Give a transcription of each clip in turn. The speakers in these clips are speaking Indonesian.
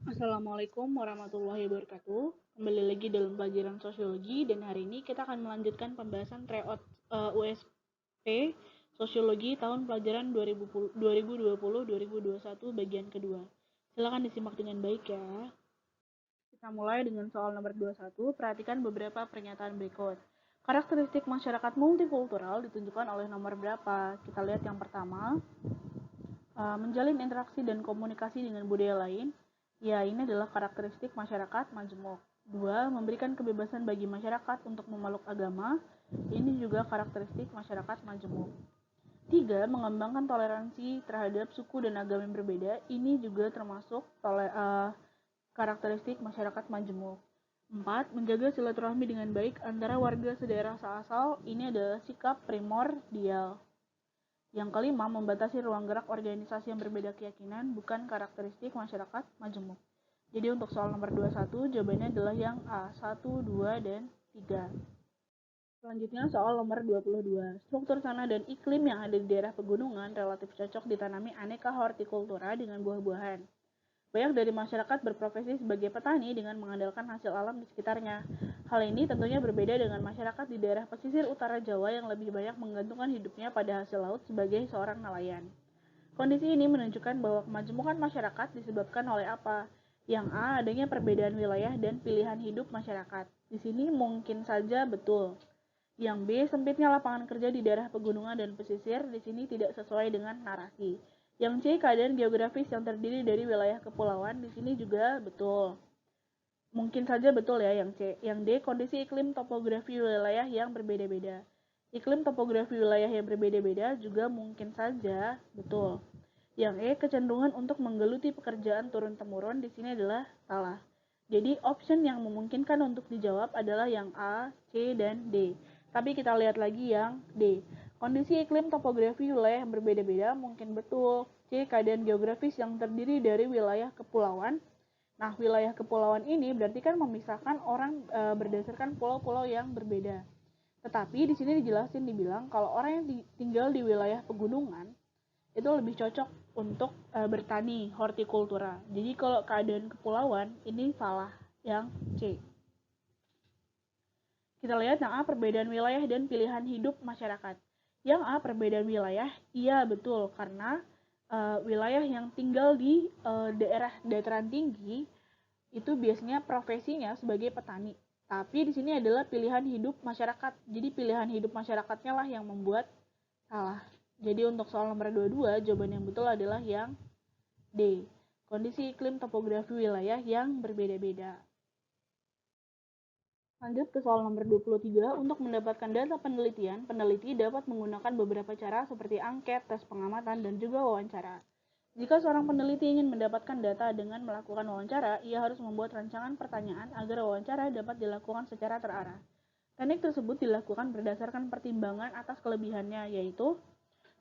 Assalamualaikum warahmatullahi wabarakatuh. Kembali lagi dalam pelajaran sosiologi dan hari ini kita akan melanjutkan pembahasan tryout USP Sosiologi tahun pelajaran 2020-2021 bagian kedua. Silakan disimak dengan baik ya. Kita mulai dengan soal nomor 21. Perhatikan beberapa pernyataan berikut. Karakteristik masyarakat multikultural ditunjukkan oleh nomor berapa? Kita lihat yang pertama. Menjalin interaksi dan komunikasi dengan budaya lain, ya ini adalah karakteristik masyarakat majemuk. 2. Memberikan kebebasan bagi masyarakat untuk memeluk agama, ini juga karakteristik masyarakat majemuk. 3. Mengembangkan toleransi terhadap suku dan agama yang berbeda, ini juga termasuk karakteristik masyarakat majemuk. 4. Menjaga silaturahmi dengan baik antara warga sedaerah seasal, ini adalah sikap primordial. Yang kelima, membatasi ruang gerak organisasi yang berbeda keyakinan bukan karakteristik masyarakat majemuk. Jadi untuk soal nomor 21, jawabannya adalah yang A, 1, 2, dan 3. Selanjutnya soal nomor 22. Struktur tanah dan iklim yang ada di daerah pegunungan relatif cocok ditanami aneka hortikultura dengan buah-buahan. Banyak dari masyarakat berprofesi sebagai petani dengan mengandalkan hasil alam di sekitarnya. Hal ini tentunya berbeda dengan masyarakat di daerah pesisir utara Jawa yang lebih banyak menggantungkan hidupnya pada hasil laut sebagai seorang nelayan. Kondisi ini menunjukkan bahwa kemajemukan masyarakat disebabkan oleh apa? Yang A, adanya perbedaan wilayah dan pilihan hidup masyarakat. Di sini mungkin saja betul. Yang B, sempitnya lapangan kerja di daerah pegunungan dan pesisir di sini tidak sesuai dengan narasi. Yang C, keadaan geografis yang terdiri dari wilayah kepulauan di sini juga betul. Mungkin saja betul ya yang C. Yang D, kondisi iklim topografi wilayah yang berbeda-beda. Iklim topografi wilayah yang berbeda-beda juga mungkin saja betul. Yang E, kecenderungan untuk menggeluti pekerjaan turun-temurun di sini adalah salah. Jadi option yang memungkinkan untuk dijawab adalah yang A, C, dan D. Tapi kita lihat lagi yang D. Kondisi iklim topografi wilayah yang berbeda-beda mungkin betul. C, keadaan geografis yang terdiri dari wilayah kepulauan. Nah, wilayah kepulauan ini berarti kan memisahkan orang berdasarkan pulau-pulau yang berbeda. Tetapi di sini dibilang kalau orang yang tinggal di wilayah pegunungan itu lebih cocok untuk bertani hortikultura. Jadi kalau keadaan kepulauan ini salah yang C. Kita lihat yang A, perbedaan wilayah dan pilihan hidup masyarakat. Yang A, perbedaan wilayah, iya betul, karena wilayah yang tinggal di daerah dataran tinggi itu biasanya profesinya sebagai petani. Tapi di sini adalah pilihan hidup masyarakat. Jadi pilihan hidup masyarakatnya lah yang membuat salah. Jadi untuk soal nomor 22, jawaban yang betul adalah yang D. Kondisi iklim topografi wilayah yang berbeda-beda. Lanjut ke soal nomor 23, untuk mendapatkan data penelitian, peneliti dapat menggunakan beberapa cara seperti angket, tes pengamatan, dan juga wawancara. Jika seorang peneliti ingin mendapatkan data dengan melakukan wawancara, ia harus membuat rancangan pertanyaan agar wawancara dapat dilakukan secara terarah. Teknik tersebut dilakukan berdasarkan pertimbangan atas kelebihannya, yaitu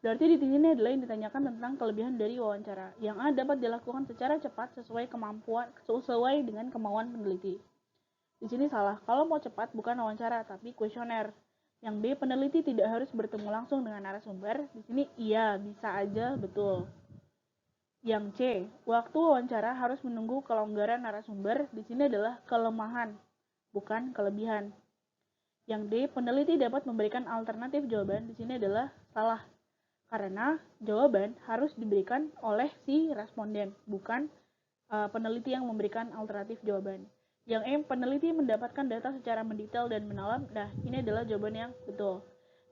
berarti di sini adalah yang ditanyakan tentang kelebihan dari wawancara. Yang A dapat dilakukan secara cepat sesuai dengan kemauan peneliti. Di sini salah, kalau mau cepat bukan wawancara tapi kuesioner. Yang B, peneliti tidak harus bertemu langsung dengan narasumber. Di sini iya, bisa aja betul. Yang C, waktu wawancara harus menunggu kelonggaran narasumber. Di sini adalah kelemahan, bukan kelebihan. Yang D, peneliti dapat memberikan alternatif jawaban. Di sini adalah salah. Karena jawaban harus diberikan oleh si responden, bukan peneliti yang memberikan alternatif jawaban. Yang E, peneliti mendapatkan data secara mendetail dan mendalam. Nah, ini adalah jawaban yang betul.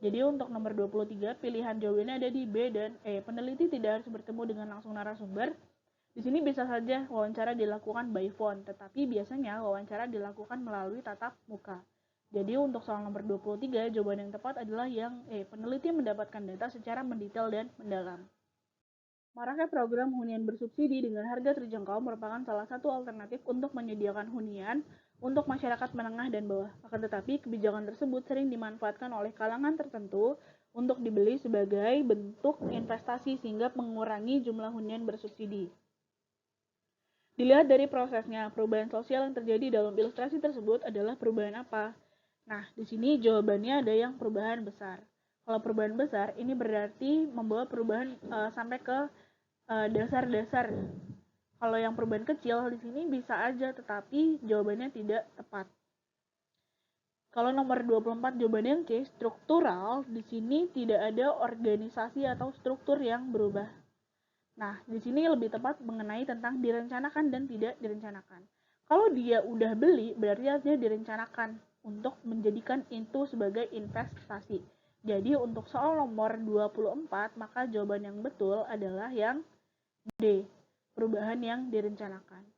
Jadi untuk nomor 23, pilihan jawabannya ada di B dan E. Peneliti tidak harus bertemu dengan langsung narasumber. Di sini bisa saja wawancara dilakukan by phone, tetapi biasanya wawancara dilakukan melalui tatap muka. Jadi untuk soal nomor 23, jawaban yang tepat adalah yang E. Peneliti mendapatkan data secara mendetail dan mendalam. Maraknya program hunian bersubsidi dengan harga terjangkau merupakan salah satu alternatif untuk menyediakan hunian untuk masyarakat menengah dan bawah. Akan tetapi, kebijakan tersebut sering dimanfaatkan oleh kalangan tertentu untuk dibeli sebagai bentuk investasi sehingga mengurangi jumlah hunian bersubsidi. Dilihat dari prosesnya, perubahan sosial yang terjadi dalam ilustrasi tersebut adalah perubahan apa? Nah, di sini jawabannya ada yang perubahan besar. Kalau perubahan besar, ini berarti membawa perubahan sampai ke dasar-dasar Kalau yang perubahan kecil di sini bisa aja, tetapi jawabannya tidak tepat. Kalau nomor 24 jawabannya yang C, struktural, di sini tidak ada organisasi atau struktur yang berubah. Nah, di sini lebih tepat mengenai tentang direncanakan dan tidak direncanakan. Kalau dia udah beli, berarti dia direncanakan untuk menjadikan itu sebagai investasi. Jadi untuk soal nomor 24, maka jawaban yang betul adalah yang D, perubahan yang direncanakan.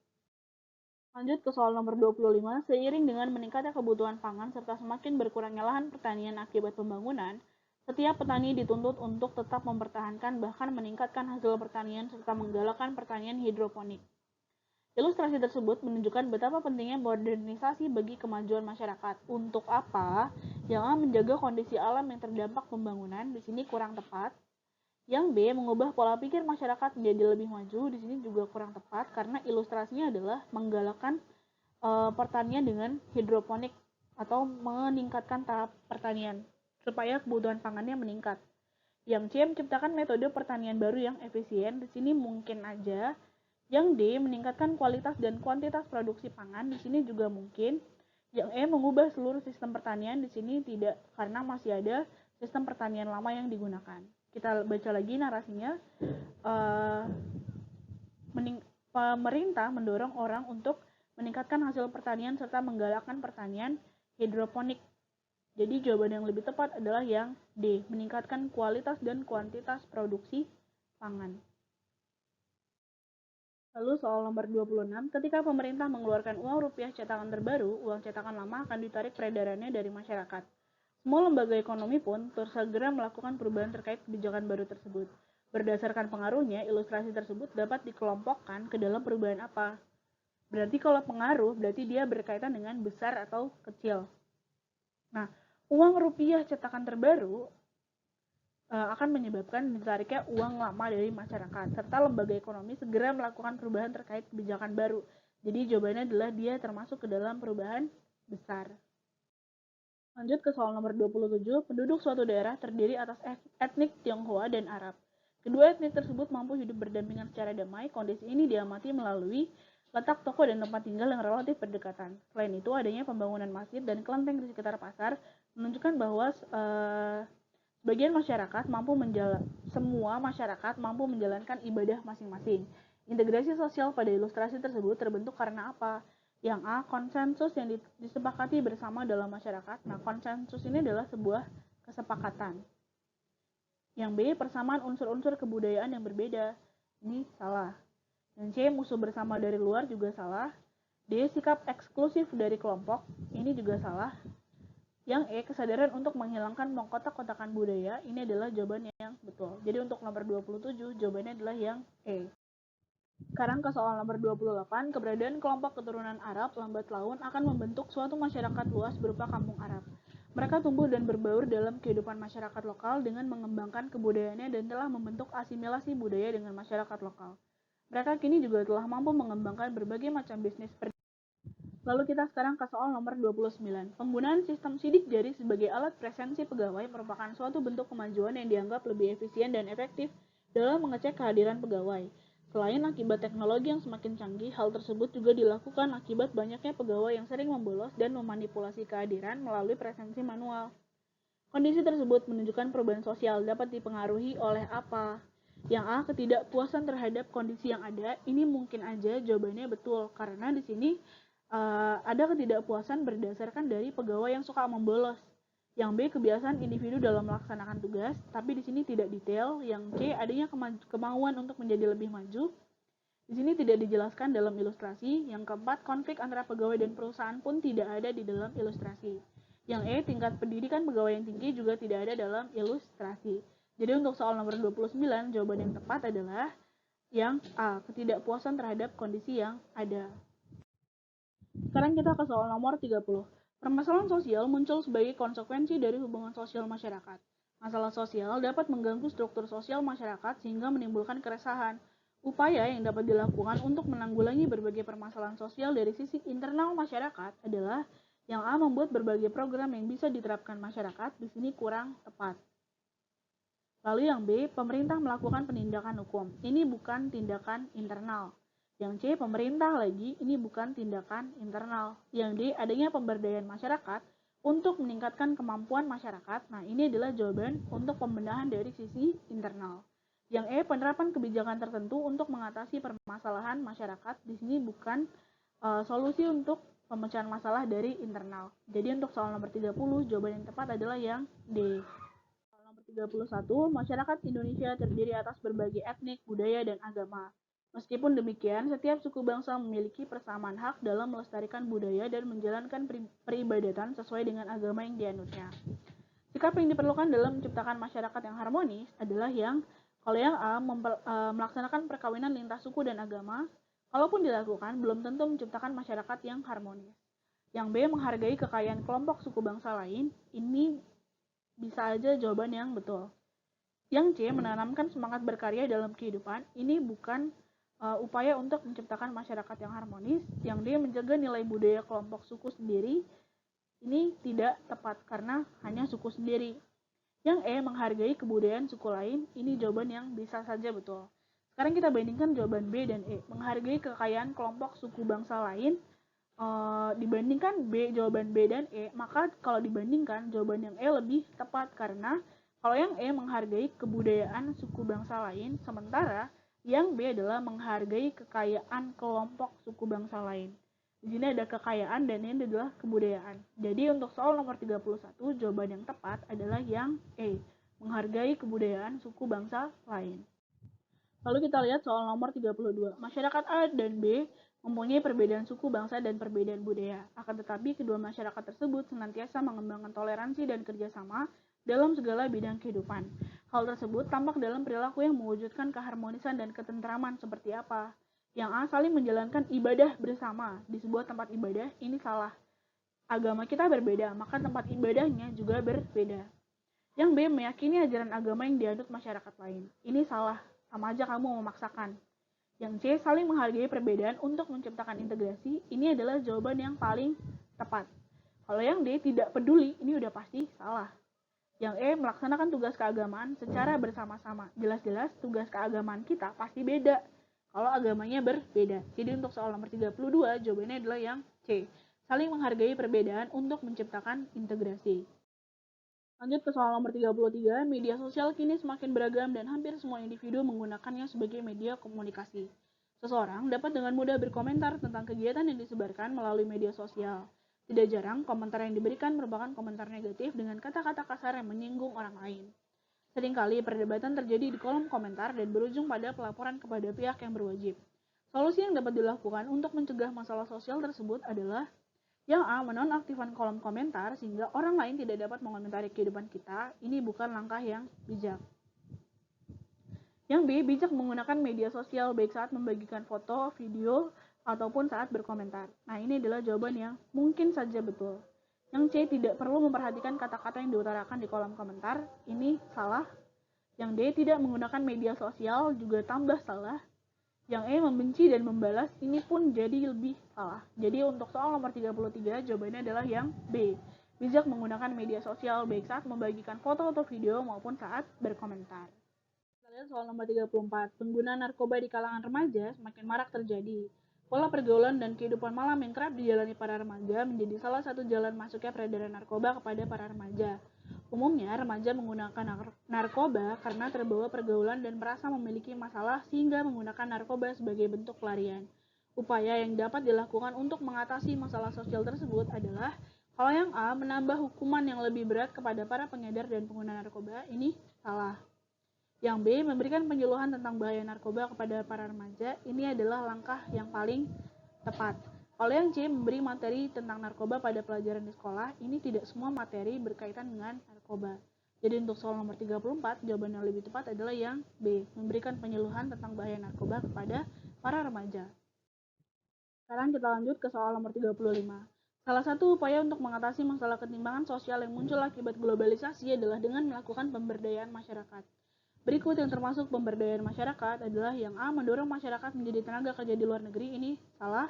Lanjut ke soal nomor 25, seiring dengan meningkatnya kebutuhan pangan serta semakin berkurangnya lahan pertanian akibat pembangunan, setiap petani dituntut untuk tetap mempertahankan bahkan meningkatkan hasil pertanian serta menggalakkan pertanian hidroponik. Ilustrasi tersebut menunjukkan betapa pentingnya modernisasi bagi kemajuan masyarakat. Untuk apa? Yang A, menjaga kondisi alam yang terdampak pembangunan, di sini kurang tepat. Yang B, mengubah pola pikir masyarakat menjadi lebih maju, di sini juga kurang tepat karena ilustrasinya adalah menggalakkan pertanian dengan hidroponik atau meningkatkan tahap pertanian supaya kebutuhan pangannya meningkat. Yang C, menciptakan metode pertanian baru yang efisien, di sini mungkin aja. Yang D, meningkatkan kualitas dan kuantitas produksi pangan, di sini juga mungkin. Yang E, mengubah seluruh sistem pertanian, di sini tidak karena masih ada sistem pertanian lama yang digunakan. Kita baca lagi narasinya. Pemerintah mendorong orang untuk meningkatkan hasil pertanian serta menggalakkan pertanian hidroponik. Jadi jawaban yang lebih tepat adalah yang D, meningkatkan kualitas dan kuantitas produksi pangan. Lalu soal nomor 26, ketika pemerintah mengeluarkan uang rupiah cetakan terbaru, uang cetakan lama akan ditarik peredarannya dari masyarakat. Semua lembaga ekonomi pun segera melakukan perubahan terkait kebijakan baru tersebut. Berdasarkan pengaruhnya, ilustrasi tersebut dapat dikelompokkan ke dalam perubahan apa? Berarti kalau pengaruh, berarti dia berkaitan dengan besar atau kecil. Nah, uang rupiah cetakan terbaru akan menyebabkan ditariknya uang lama dari masyarakat, serta lembaga ekonomi segera melakukan perubahan terkait kebijakan baru. Jadi jawabannya adalah dia termasuk ke dalam perubahan besar. Lanjut ke soal nomor 27, penduduk suatu daerah terdiri atas etnik Tionghoa dan Arab. Kedua etnik tersebut mampu hidup berdampingan secara damai. Kondisi ini diamati melalui letak toko dan tempat tinggal yang relatif berdekatan. Selain itu, adanya pembangunan masjid dan kelenteng di sekitar pasar menunjukkan bahwa semua masyarakat mampu menjalankan ibadah masing-masing. Integrasi sosial pada ilustrasi tersebut terbentuk karena apa? Yang A, konsensus yang disepakati bersama dalam masyarakat. Nah, konsensus ini adalah sebuah kesepakatan. Yang B, persamaan unsur-unsur kebudayaan yang berbeda. Ini salah. Yang C, musuh bersama dari luar juga salah. D, sikap eksklusif dari kelompok. Ini juga salah. Yang E, kesadaran untuk menghilangkan mengkotak-kotakan budaya. Ini adalah jawaban yang betul. Jadi untuk nomor 27, jawabannya adalah yang E. Sekarang ke soal nomor 28, keberadaan kelompok keturunan Arab lambat laun akan membentuk suatu masyarakat luas berupa kampung Arab. Mereka tumbuh dan berbaur dalam kehidupan masyarakat lokal dengan mengembangkan kebudayaannya dan telah membentuk asimilasi budaya dengan masyarakat lokal. Mereka kini juga telah mampu mengembangkan berbagai macam bisnis. Lalu kita sekarang ke soal nomor 29. Penggunaan sistem sidik jari sebagai alat presensi pegawai merupakan suatu bentuk kemajuan yang dianggap lebih efisien dan efektif dalam mengecek kehadiran pegawai. Selain akibat teknologi yang semakin canggih, hal tersebut juga dilakukan akibat banyaknya pegawai yang sering membolos dan memanipulasi kehadiran melalui presensi manual. Kondisi tersebut menunjukkan perubahan sosial dapat dipengaruhi oleh apa? Yang A, ketidakpuasan terhadap kondisi yang ada. Ini mungkin aja jawabannya betul karena di sini ada ketidakpuasan berdasarkan dari pegawai yang suka membolos. Yang B, kebiasaan individu dalam melaksanakan tugas, tapi di sini tidak detail. Yang C, adanya kemauan untuk menjadi lebih maju. Di sini tidak dijelaskan dalam ilustrasi. Yang keempat, konflik antara pegawai dan perusahaan pun tidak ada di dalam ilustrasi. Yang E, tingkat pendidikan pegawai yang tinggi juga tidak ada dalam ilustrasi. Jadi untuk soal nomor 29, jawaban yang tepat adalah yang A, ketidakpuasan terhadap kondisi yang ada. Sekarang kita ke soal nomor 30. Permasalahan sosial muncul sebagai konsekuensi dari hubungan sosial masyarakat. Masalah sosial dapat mengganggu struktur sosial masyarakat sehingga menimbulkan keresahan. Upaya yang dapat dilakukan untuk menanggulangi berbagai permasalahan sosial dari sisi internal masyarakat adalah yang A, membuat berbagai program yang bisa diterapkan masyarakat, di sini kurang tepat. Lalu yang B, pemerintah melakukan penindakan hukum. Ini bukan tindakan internal. Yang C, pemerintah lagi, ini bukan tindakan internal. Yang D, adanya pemberdayaan masyarakat untuk meningkatkan kemampuan masyarakat. Nah, ini adalah jawaban untuk pembenahan dari sisi internal. Yang E, penerapan kebijakan tertentu untuk mengatasi permasalahan masyarakat. Di sini bukan solusi untuk pemecahan masalah dari internal. Jadi untuk soal nomor 30, jawaban yang tepat adalah yang D. Soal nomor 31, masyarakat Indonesia terdiri atas berbagai etnik, budaya, dan agama. Meskipun demikian, setiap suku bangsa memiliki persamaan hak dalam melestarikan budaya dan menjalankan peribadatan sesuai dengan agama yang dianutnya. Sikap yang diperlukan dalam menciptakan masyarakat yang harmonis adalah yang kalau yang A, melaksanakan perkawinan lintas suku dan agama, kalaupun dilakukan, belum tentu menciptakan masyarakat yang harmonis. Yang B, menghargai kekayaan kelompok suku bangsa lain, ini bisa aja jawaban yang betul. Yang C, menanamkan semangat berkarya dalam kehidupan, ini bukan upaya untuk menciptakan masyarakat yang harmonis. Yang D, menjaga nilai budaya kelompok suku sendiri, ini tidak tepat karena hanya suku sendiri. Yang E, menghargai kebudayaan suku lain, ini jawaban yang bisa saja betul. Sekarang kita bandingkan jawaban B dan E. Menghargai kekayaan kelompok suku bangsa lain, dibandingkan B, jawaban B dan E, maka kalau dibandingkan jawaban yang E lebih tepat karena kalau yang E menghargai kebudayaan suku bangsa lain, sementara yang B adalah menghargai kekayaan kelompok suku bangsa lain. Di sini ada kekayaan dan ini adalah kebudayaan. Jadi untuk soal nomor 31, jawaban yang tepat adalah yang E, menghargai kebudayaan suku bangsa lain. Lalu kita lihat soal nomor 32. Masyarakat A dan B mempunyai perbedaan suku, bangsa, dan perbedaan budaya. Akan tetapi, kedua masyarakat tersebut senantiasa mengembangkan toleransi dan kerjasama dalam segala bidang kehidupan. Hal tersebut tampak dalam perilaku yang mewujudkan keharmonisan dan ketentraman seperti apa? Yang A, saling menjalankan ibadah bersama di sebuah tempat ibadah, ini salah. Agama kita berbeda, maka tempat ibadahnya juga berbeda. Yang B, meyakini ajaran agama yang dianut masyarakat lain. Ini salah, sama aja kamu memaksakan. Yang C, saling menghargai perbedaan untuk menciptakan integrasi. Ini adalah jawaban yang paling tepat. Kalau yang D, tidak peduli, ini udah pasti salah. Yang E, melaksanakan tugas keagamaan secara bersama-sama. Jelas-jelas tugas keagamaan kita pasti beda kalau agamanya berbeda. Jadi untuk soal nomor 32, jawabannya adalah yang C. Saling menghargai perbedaan untuk menciptakan integrasi. Lanjut ke soal nomor 33, media sosial kini semakin beragam dan hampir semua individu menggunakannya sebagai media komunikasi. Seseorang dapat dengan mudah berkomentar tentang kegiatan yang disebarkan melalui media sosial. Tidak jarang, komentar yang diberikan merupakan komentar negatif dengan kata-kata kasar yang menyinggung orang lain. Seringkali perdebatan terjadi di kolom komentar dan berujung pada pelaporan kepada pihak yang berwajib. Solusi yang dapat dilakukan untuk mencegah masalah sosial tersebut adalah yang A, menonaktifkan kolom komentar sehingga orang lain tidak dapat mengomentari kehidupan kita. Ini bukan langkah yang bijak. Yang B, bijak menggunakan media sosial baik saat membagikan foto, video, ataupun saat berkomentar. Nah, ini adalah jawaban yang mungkin saja betul. Yang C, tidak perlu memperhatikan kata-kata yang diutarakan di kolom komentar. Ini salah. Yang D, tidak menggunakan media sosial juga tambah salah. Yang E, membenci dan membalas, ini pun jadi lebih salah. Jadi untuk soal nomor 33, jawabannya adalah yang B. Bijak menggunakan media sosial baik saat membagikan foto atau video maupun saat berkomentar. Kita lihat soal nomor 34. Penggunaan narkoba di kalangan remaja semakin marak terjadi. Pola pergaulan dan kehidupan malam yang kerap dijalani para remaja menjadi salah satu jalan masuknya peredaran narkoba kepada para remaja. Umumnya, remaja menggunakan narkoba karena terbawa pergaulan dan merasa memiliki masalah sehingga menggunakan narkoba sebagai bentuk pelarian. Upaya yang dapat dilakukan untuk mengatasi masalah sosial tersebut adalah kalau yang A, menambah hukuman yang lebih berat kepada para pengedar dan pengguna narkoba, ini salah. Yang B, memberikan penyuluhan tentang bahaya narkoba kepada para remaja, ini adalah langkah yang paling tepat. Kalau yang C, memberi materi tentang narkoba pada pelajaran di sekolah, ini tidak semua materi berkaitan dengan narkoba. Jadi untuk soal nomor 34, jawaban yang lebih tepat adalah yang B, memberikan penyuluhan tentang bahaya narkoba kepada para remaja. Sekarang kita lanjut ke soal nomor 35. Salah satu upaya untuk mengatasi masalah ketimpangan sosial yang muncul akibat globalisasi adalah dengan melakukan pemberdayaan masyarakat. Berikut yang termasuk pemberdayaan masyarakat adalah yang A, mendorong masyarakat menjadi tenaga kerja di luar negeri, ini salah.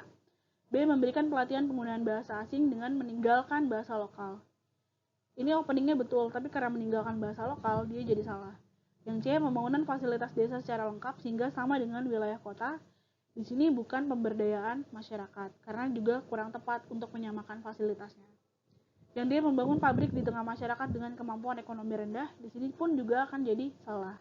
B, memberikan pelatihan penggunaan bahasa asing dengan meninggalkan bahasa lokal. Ini openingnya betul, tapi karena meninggalkan bahasa lokal, dia jadi salah. Yang C, pembangunan fasilitas desa secara lengkap sehingga sama dengan wilayah kota. Di sini bukan pemberdayaan masyarakat, karena juga kurang tepat untuk menyamakan fasilitasnya. Yang dia membangun pabrik di tengah masyarakat dengan kemampuan ekonomi rendah, di sini pun juga akan jadi salah.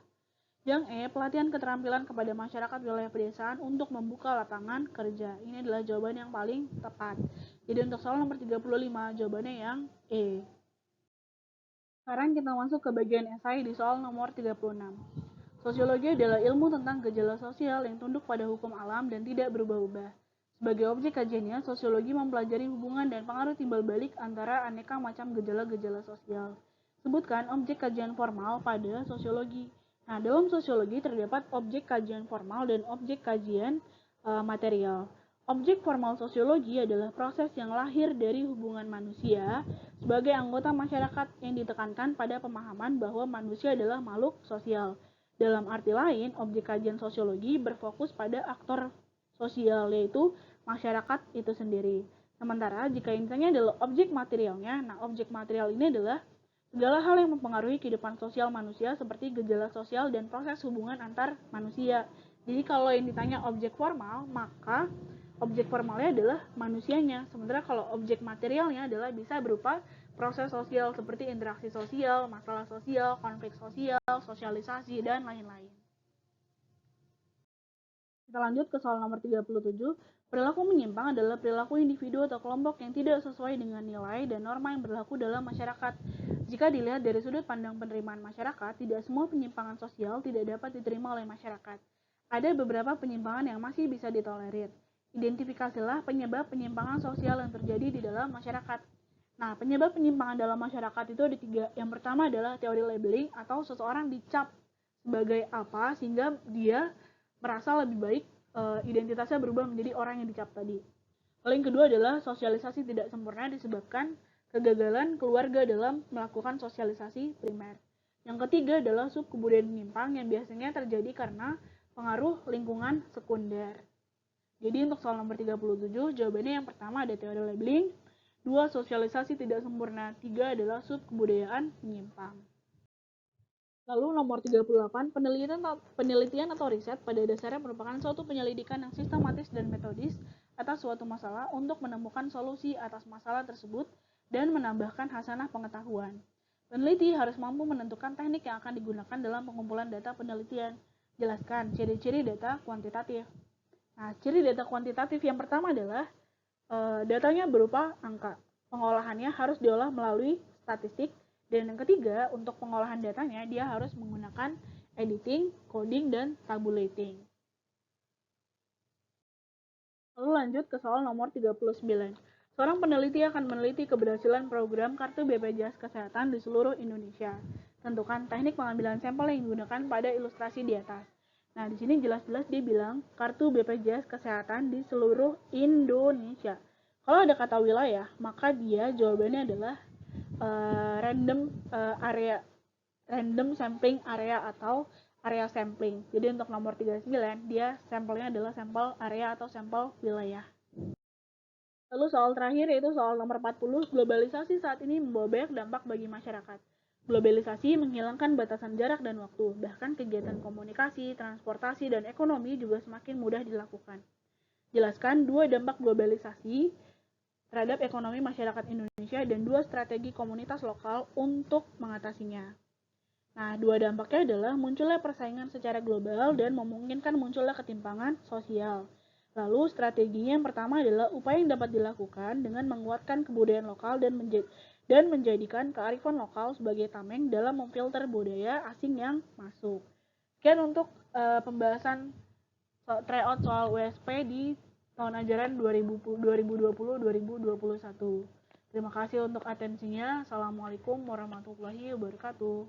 Yang pelatihan keterampilan kepada masyarakat wilayah pedesaan untuk membuka lapangan kerja. Ini adalah jawaban yang paling tepat. Jadi untuk soal nomor 35, jawabannya yang E. Sekarang kita masuk ke bagian esai di soal nomor 36. Sosiologi adalah ilmu tentang gejala sosial yang tunduk pada hukum alam dan tidak berubah-ubah. Sebagai objek kajiannya, sosiologi mempelajari hubungan dan pengaruh timbal balik antara aneka macam gejala-gejala sosial. Sebutkan objek kajian formal pada sosiologi. Nah, dalam sosiologi terdapat objek kajian formal dan objek kajian material. Objek formal sosiologi adalah proses yang lahir dari hubungan manusia sebagai anggota masyarakat yang ditekankan pada pemahaman bahwa manusia adalah makhluk sosial. Dalam arti lain, objek kajian sosiologi berfokus pada aktor sosial, yaitu masyarakat itu sendiri. Sementara jika intinya adalah objek materialnya, nah objek material ini adalah segala hal yang mempengaruhi kehidupan sosial manusia seperti gejala sosial dan proses hubungan antar manusia. Jadi kalau yang ditanya objek formal, maka objek formalnya adalah manusianya. Sementara kalau objek materialnya adalah bisa berupa proses sosial seperti interaksi sosial, masalah sosial, konflik sosial, sosialisasi, dan lain-lain. Kita lanjut ke soal nomor 37. Perilaku menyimpang adalah perilaku individu atau kelompok yang tidak sesuai dengan nilai dan norma yang berlaku dalam masyarakat. Jika dilihat dari sudut pandang penerimaan masyarakat, tidak semua penyimpangan sosial tidak dapat diterima oleh masyarakat. Ada beberapa penyimpangan yang masih bisa ditolerir. Identifikasilah penyebab penyimpangan sosial yang terjadi di dalam masyarakat. Nah, penyebab penyimpangan dalam masyarakat itu ada 3. Yang pertama adalah teori labeling atau seseorang dicap sebagai apa sehingga dia merasa lebih baik identitasnya berubah menjadi orang yang dicap tadi. Lalu yang kedua adalah sosialisasi tidak sempurna disebabkan kegagalan keluarga dalam melakukan sosialisasi primer. Yang ketiga adalah subkebudayaan menyimpang yang biasanya terjadi karena pengaruh lingkungan sekunder. Jadi untuk soal nomor 37, jawabannya yang pertama ada teori labeling, 2 sosialisasi tidak sempurna, 3 adalah subkebudayaan menyimpang. Lalu nomor 38, penelitian atau riset pada dasarnya merupakan suatu penyelidikan yang sistematis dan metodis atas suatu masalah untuk menemukan solusi atas masalah tersebut dan menambahkan hasanah pengetahuan. Peneliti harus mampu menentukan teknik yang akan digunakan dalam pengumpulan data penelitian. Jelaskan ciri-ciri data kuantitatif. Nah, ciri data kuantitatif yang pertama adalah datanya berupa angka. Pengolahannya harus diolah melalui statistik. Dan yang ketiga, untuk pengolahan datanya, dia harus menggunakan editing, coding, dan tabulating. Lalu lanjut ke soal nomor 39. Seorang peneliti akan meneliti keberhasilan program Kartu BPJS Kesehatan di seluruh Indonesia. Tentukan teknik pengambilan sampel yang digunakan pada ilustrasi di atas. Nah, di sini jelas-jelas dia bilang Kartu BPJS Kesehatan di seluruh Indonesia. Kalau ada kata wilayah, maka dia jawabannya adalah random sampling area atau area sampling. Jadi untuk nomor 39 dia sampelnya adalah sampel area atau sampel wilayah. Lalu soal terakhir yaitu soal nomor 40, globalisasi saat ini membawa banyak dampak bagi masyarakat. Globalisasi menghilangkan batasan jarak dan waktu, bahkan kegiatan komunikasi, transportasi, dan ekonomi juga semakin mudah dilakukan. Jelaskan 2 dampak globalisasi terhadap ekonomi masyarakat Indonesia dan 2 strategi komunitas lokal untuk mengatasinya. Nah, 2 dampaknya adalah munculnya persaingan secara global dan memungkinkan munculnya ketimpangan sosial. Lalu strateginya yang pertama adalah upaya yang dapat dilakukan dengan menguatkan kebudayaan lokal dan menjadikan kearifan lokal sebagai tameng dalam memfilter budaya asing yang masuk. Sekian untuk pembahasan tryout soal USP di tahun ajaran 2020-2021. Terima kasih untuk atensinya. Assalamualaikum warahmatullahi wabarakatuh.